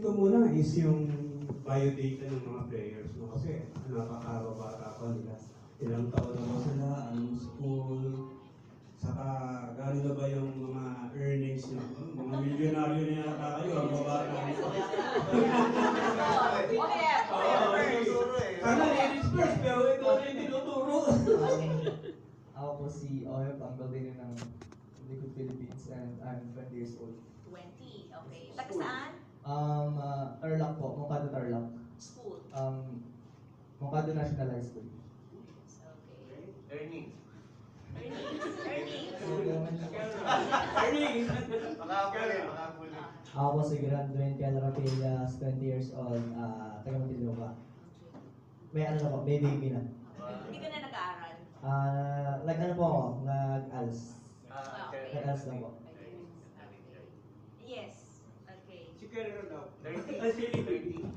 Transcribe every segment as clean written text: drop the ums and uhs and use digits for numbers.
ko muna is yung biodata ng mga players. No? Kasi napakabata pa nila. Ilang taon na ba sila, anong school, saka gano'n na ba yung mga earnings nyo? Mga milyonaryo na yata kayo, ang babata nyo. Sana ladies first, pero ito na yung tinuturo. Ako po si Oyop, ang gabino ng Liquid Philippines, and I'm 20 years old. 20, okay. Taga saan? Tarlac po, Mokado Tarlac. School. Mokado National High School. Okay. Earnings. Earnings. Earnings! Makakuli. Ako po si Grand Duencal Rapillas, 20 years old, taga Muntinlupa. May ano na po, may baby na. Hindi ka na nag-aaral? Ano po ako, nag-ALS. Okay. Nag-ALS lang po. Yes. Okay. Si Kerry daw. 30. Ay, si Lily.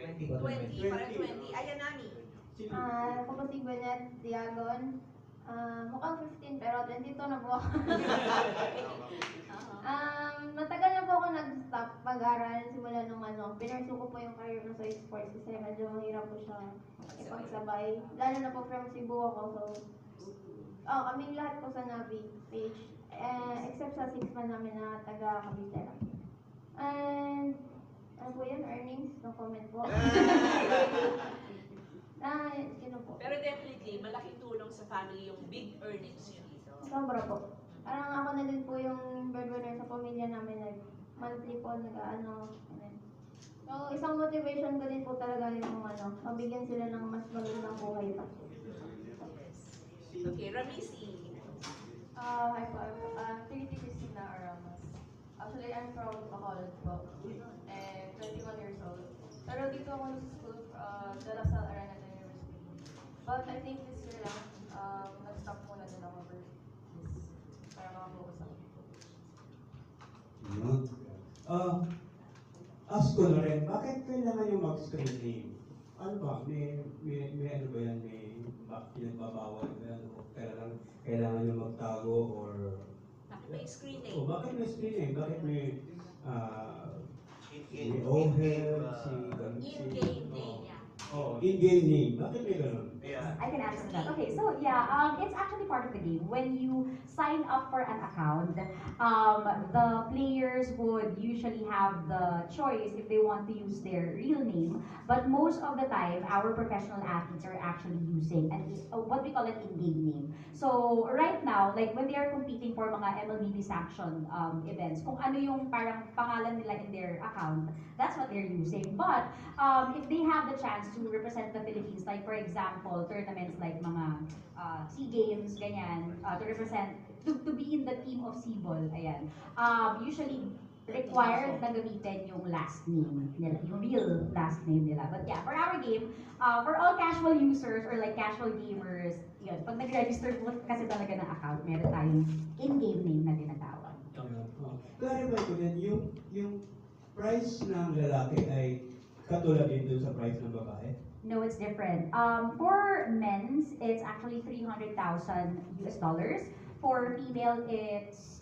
20, parang 20. Ayan, Nami. Ako po si Gwyneth Diagon. Mukhang 15 pero 22 na po ako. Matagal na po ako nag-stop pag-aral simula nung pinarsu ko po yung career ko sa sports kasi medyo mahirap po siya ipagsabay. Lalo na po from Cebu ako, so kaming lahat po sa Navi page, except sa 6 man namin na taga Cavite. And ano po yun, earnings? No comment po. Yun po. Pero definitely, malaking tulong sa family yung big earnings nyo dito. Sobra po. Parang ako na din po yung breadwinner sa pamilya namin. Monthly po, So, isang motivation ko din po talaga yung mabigyan sila ng mas magandang buhay pa. Okay, Ramisi. Hi po. 30 Christina Aramas. Actually, I'm from Bacolod po. And 21 years old. Pero dito ako sa school, the La Salle Araneta University. But I think this year lang, nag-stop muna din ako for this. Para makapokus ako. Ask ko na rin, bakit kailangan yung mag-screen name? Ano ba? May ano ba yan? May pinagbabawal ba yan? O kailangan yung magtago or... Bakit may screen O bakit may screen name? Bakit may... In-game In-game name, yeah. In-game name. Bakit may ganun? Yeah. I can answer that. Okay, so yeah, it's actually part of the game. When you sign up for an account, the players would usually have the choice if they want to use their real name. But most of the time, our professional athletes are actually using what we call an in-game name. So right now, like when they are competing for mga MLBB sanction events, kung ano yung parang pangalan nila in their account, that's what they're using. But if they have the chance to represent the Philippines, like for example, tournaments like mga SEA Games, ganyan, to represent, to be in the team of Cebol, ayan, usually required na gamitin yung last name nila, yung real last name nila. But yeah, for our game, for all casual users or like casual gamers, yun, pag nag-register po kasi talaga ng account, meron tayong in-game name na tinatawag. Clarify ko din, yung price ng lalaki ay katulad din dun sa price ng babae? No, it's different. For men's, it's actually $300,000 US. For female, it's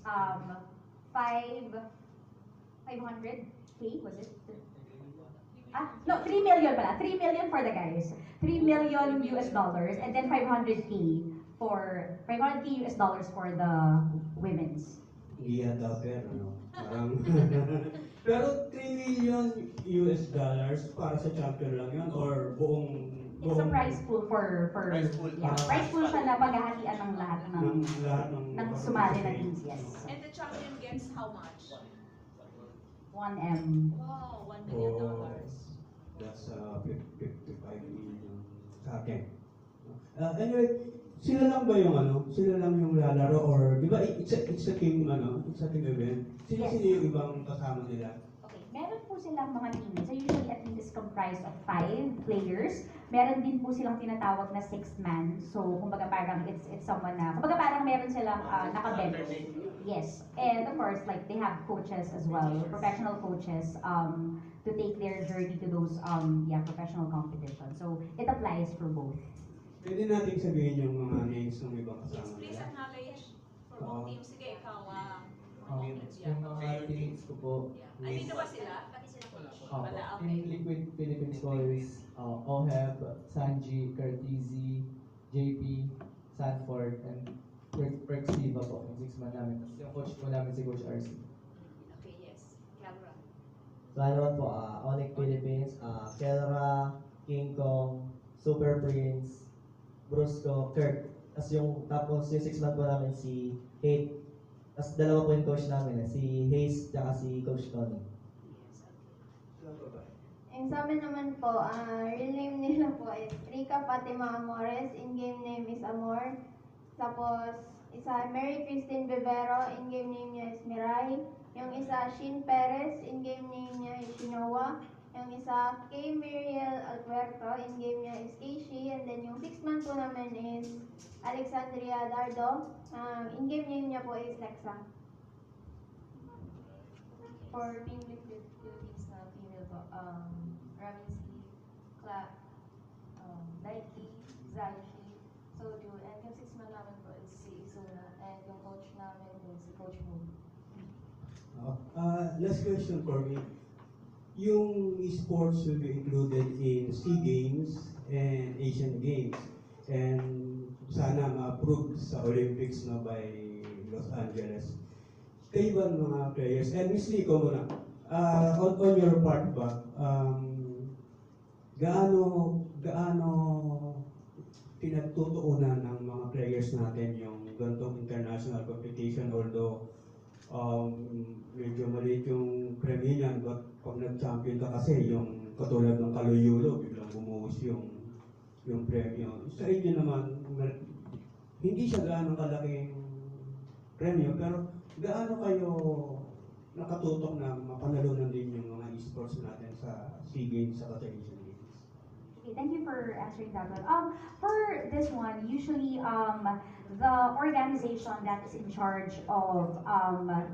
500K, was it? No, 3 million pala. 3 million for the guys. 3 million US dollars, and then 500K US dollars for the women's. Hindi yata pero, no? Parang... Pero 3 million US dollars para sa champion lang yun or buong... It's a prize pool for Prize pool. yeah, prize pool siya na paghahatian ng lahat ng sumali na teams, yes. And the champion gets how much? 1M. Wow, $1 million. That's 55 million sa akin. Anyway, sila lang ba yung sila lang yung lalaro or di ba it's a team it's a team event. Sino yung ibang kasama nila? Okay, meron po silang mga team. So usually a team is comprised of 5 players. Meron din po silang tinatawag na 6th man. So kumbaga parang it's someone na, kumbaga parang meron silang naka-bench. Yes. And of course, like they have coaches as well, professional coaches to take their journey to those professional competitions. So it applies for both. Pwede natin sabihin yung mga names ng ibang Yes, kasama please nila. acknowledge for both teams. Sige, ikaw, Yung mga teammates ko po Yeah. Andito ba sila? Pati sila coach. pala. Team Okay. Liquid Philippines ko is Oheb, Sanji, Cartizzi, JP, Sanford, and Perk Siva po, yung 6-man namin. Tapos yung coach po namin si Coach RC. Okay, yes. Camera. So ano naman po, Onyx Philippines, Kelra, King Kong, Super Prince, Brusco, Kirk. Tapos yung 6-man po namin si Kate. Tapos dalawa po yung coach namin, si Hayes tsaka si Coach Tony. Yes, okay. Yung sa amin naman po, real name nila po is Rica Fatima Amores, in-game name is Amor. Tapos, isa Mary Christine Vivero, in-game name niya is Mirai. Yung isa, Shin Perez, in-game name niya is Shinoa. Yung isa, Kay Miriel Alberto, in-game niya is Keishi. And then yung 6-man po namin is Alexandria Dardo. In-game name niya po is Lexa. For Team Liquid Philippines na female po, Raminski, Clark, Nike, Zaishi, Soju, and yung 6-man namin po is si Izuna, and yung coach namin is si Coach Moon. Last question for me. Yung esports will be included in SEA Games and Asian Games. And sana ma-approve sa Olympics no, by Los Angeles. Kayo ba mga players? And Miss Lee, ikaw muna. On your part ba, gaano pinagtutuunan ng mga players natin yung ganitong international competition, although medyo maliit yung premium, but pag nag-champion ka kasi, yung katulad ng Kaluyulo, biglang bumuhos yung premium. Sa inyo naman, hindi siya gaano kalaking premium, pero gaano kayo nakatutok na mapanalunan din yung mga esports natin sa SEA Games sa Asian Games? Okay, thank you for answering that one. For this one, usually the organization that is in charge of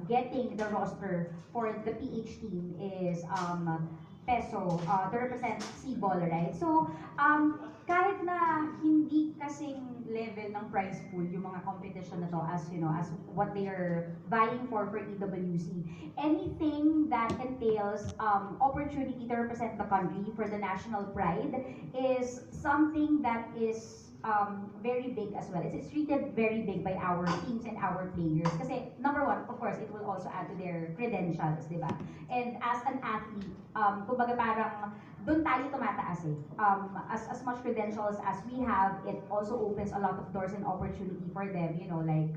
getting the roster for the PH team is Peso to represent C-Ball, right? So, kahit na hindi kasing level ng prize pool yung mga competition na to as you know, as what they are vying for EWC, anything that entails opportunity to represent the country for the national pride is something that is very big as well. It's treated very big by our teams and our players. Kasi number one, of course, it will also add to their credentials, di ba? And as an athlete, kumbaga parang doon tayo tumataas eh. As much credentials as we have, it also opens a lot of doors and opportunity for them, you know, like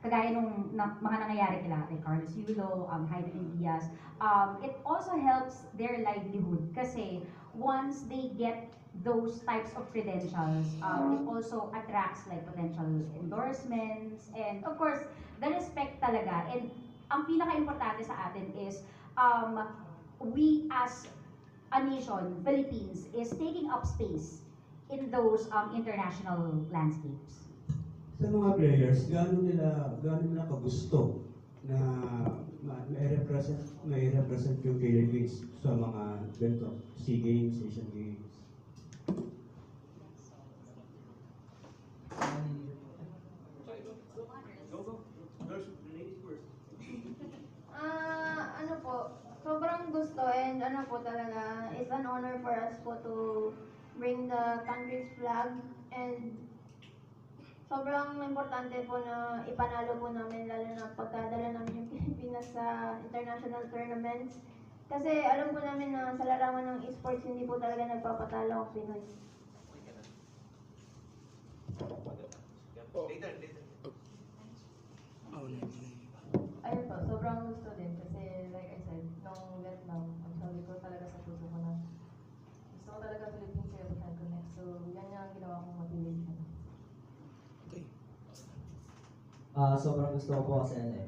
kagaya nung mga nangyayari kila, like Carlos Yulo, Heineken Diaz. It also helps their livelihood kasi once they get those types of credentials, it also attracts like potential endorsements and of course, the respect talaga. And ang pinaka-importante sa atin is we as a nation, Philippines, is taking up space in those international landscapes. Sa mga players, gaano nila kagusto na may represent yung Philippines sa mga ganito, SEA Games, Asian Games? Ano po, sobrang gusto and ano po talaga, it's an honor for us po to bring the country's flag and sobrang importante po na ipanalo po namin lalo na pagkadala namin yung Pilipinas sa international tournaments. Kasi alam po namin na sa larawan ng esports hindi po talaga nagpapatalo ang Pinoy. Ayun po, sobrang gusto din kasi like I said, nung Vietnam, ang sabi ko talaga sa puso ko na gusto ko talaga Philippines sa every hand connect. So, yan yung ginawa kong motivation. Sobrang gusto ko po kasi ano eh.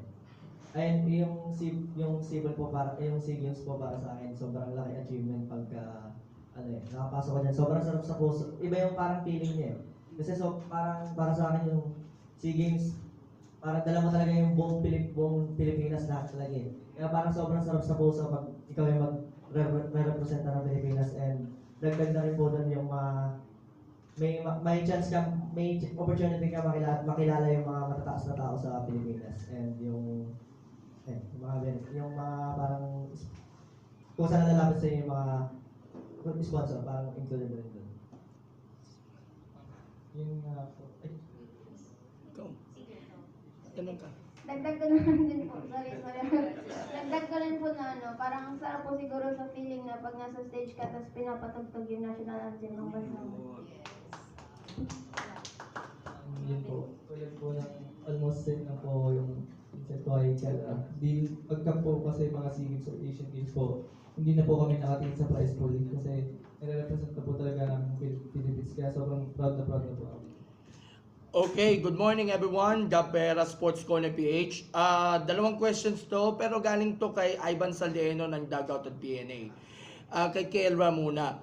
Ayun, yung civil po yung SEA Games po para sa akin, sobrang laki achievement pagka nakapasok ko dyan. Sobrang sarap sa puso. Iba yung parang feeling niya eh. Kasi parang para sa akin yung SEA Games, parang dala mo talaga yung buong Pilipinas lahat talaga eh. Kaya parang sobrang sarap sa puso pag ikaw yung mag-represent ng Pilipinas and dagdag na rin po doon yung may chance ka, may opportunity ka makilala yung mga matataas na tao sa Pilipinas and yung mga parang kung saan lalapit sa inyo yung mga sponsor, parang included na rin doon. Yun nga po. Ay, Ikaw. Tanong ka. Dagdag ko naman din po, sorry. Dagdag ko rin po na parang ang sarap po siguro sa feeling na pag nasa stage ka, tapos pinapatugtog yung national anthem ng bansa mo. yun po. Tulad po ng almost set na po yung set ko ay pagka po kasi mga SEA Games or Asian Games po, hindi na po kami nakatingin sa prize pool kasi nire-represent na po talaga ng Philippines. Kaya sobrang proud na po ako. Okay, good morning everyone. Gapera Sports Corner PH. Dalawang questions to, pero galing to kay Ivan Saldeeno ng Dugout at PNA. Kay Kelra muna.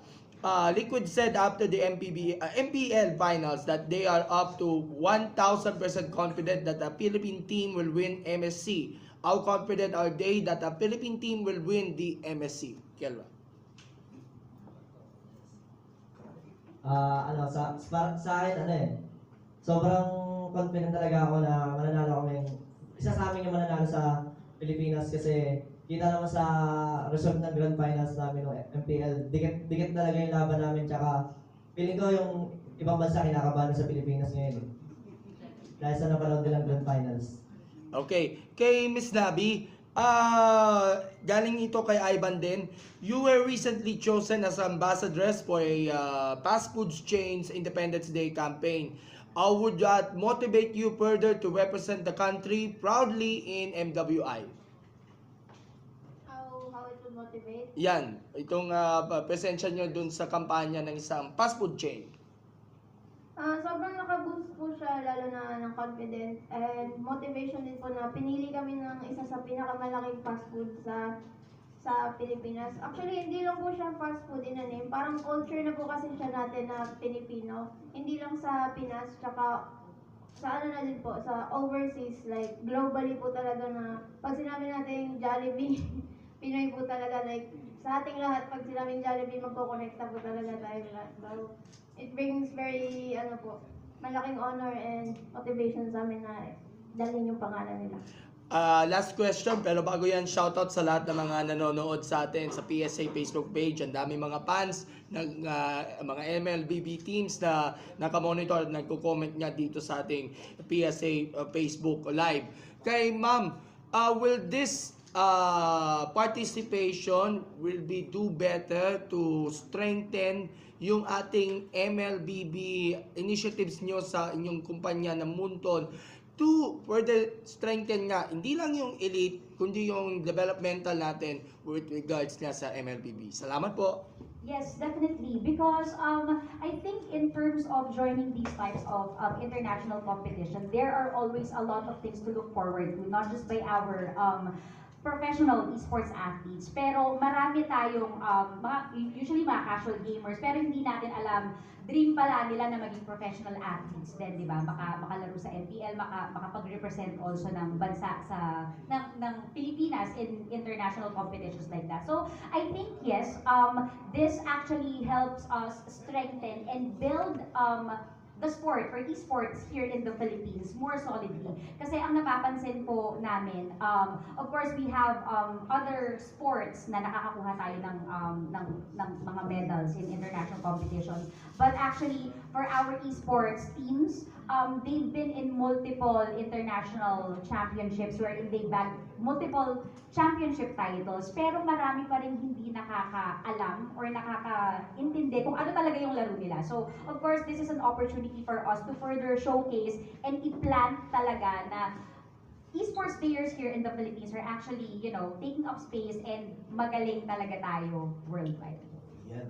Liquid said after the MPL finals that they are up to 1,000% confident that the Philippine team will win MSC. How confident are they that the Philippine team will win the MSC? Kelra. Sa akin, sobrang confident talaga ako na mananalo kami. Isa sa amin yung mananalo sa Pilipinas kasi kita naman sa result ng Grand Finals namin ng MPL. Dikit talaga yung laban namin, tsaka feeling ko yung ibang bansa kinakabahan sa Pilipinas ngayon. Dahil sa napanood nilang Grand Finals. Okay, kay Miss Nabi, galing ito kay Ivan din. You were recently chosen as ambassadress for a fast foods chains Independence Day campaign. How would that motivate you further to represent the country proudly in MWI? How it would motivate? Yan, itong presensya nyo dun sa kampanya ng isang fast food chain. Sobrang nakaboost po siya, lalo na ng confidence and motivation din po na pinili kami ng isa sa pinakamalaking fast food sa Pilipinas. Actually, hindi lang po siya fast food in a name. Parang culture na po kasi siya natin na Pilipino. Hindi lang sa Pinas, tsaka sa ano na din po, sa overseas, like globally po talaga na pag sinabi natin Jollibee, Pinoy po talaga, like sa ating lahat, pag sinabing Jollibee, magkoconnecta po talaga tayo lahat. So, it brings very, malaking honor and motivation sa amin na dalhin yung pangalan nila. Last question, pero bago yan, shoutout sa lahat ng mga nanonood sa atin sa PSA Facebook page. Ang dami mga fans, ng mga MLBB teams na nakamonitor at nagko-comment nga dito sa ating PSA Facebook Live. Kay ma'am, will this participation will be do better to strengthen yung ating MLBB initiatives nyo sa inyong kumpanya na Munton to further strengthen nga, hindi lang yung elite, kundi yung developmental natin with regards nga sa MLBB. Salamat po. Yes, definitely. Because I think in terms of joining these types of international competition, there are always a lot of things to look forward to, not just by our professional esports athletes, pero marami tayong usually mga casual gamers, pero hindi natin alam, dream pala nila na maging professional athletes din, di ba? Makalaro sa MPL, makapag-represent also ng bansa ng Pilipinas in international competitions like that. So I think yes, this actually helps us strengthen and build the sport or esports here in the Philippines more solidly. Kasi ang napapansin po namin, of course we have other sports na nakakakuha tayo ng mga medals in international competitions. But actually, for our esports teams, they've been in multiple international championships wherein they bagged multiple championship titles, pero marami pa rin hindi nakakaalam or nakakaintindi kung ano talaga yung laro nila. So, of course, this is an opportunity for us to further showcase and i-plant talaga na esports players here in the Philippines are actually, taking up space and magaling talaga tayo worldwide. Yan.